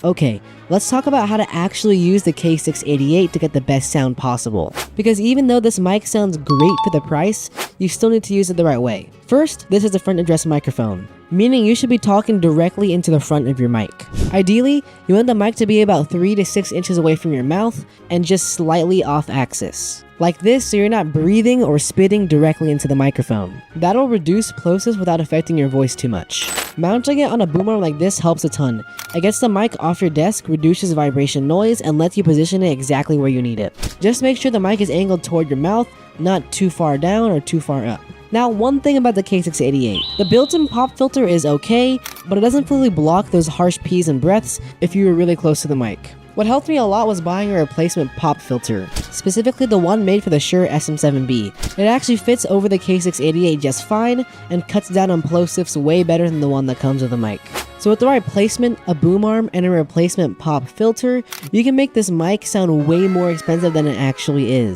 Okay, let's talk about how to actually use the K688 to get the best sound possible. Because even though this mic sounds great for the price, you still need to use it the right way. First, this is a front address microphone, meaning you should be talking directly into the front of your mic. Ideally, you want the mic to be about 3 to 6 inches away from your mouth and just slightly off axis. Like this, so you're not breathing or spitting directly into the microphone. That'll reduce plosives without affecting your voice too much. Mounting it on a boom arm like this helps a ton. It gets the mic off your desk, reduces vibration noise, and lets you position it exactly where you need it. Just make sure the mic is angled toward your mouth, not too far down or too far up. Now, one thing about the K688. The built-in pop filter is okay, but it doesn't fully block those harsh pees and breaths if you were really close to the mic. What helped me a lot was buying a replacement pop filter, specifically the one made for the Shure SM7B. It actually fits over the K688 just fine and cuts down on plosives way better than the one that comes with the mic. So with the right placement, a boom arm, and a replacement pop filter, you can make this mic sound way more expensive than it actually is.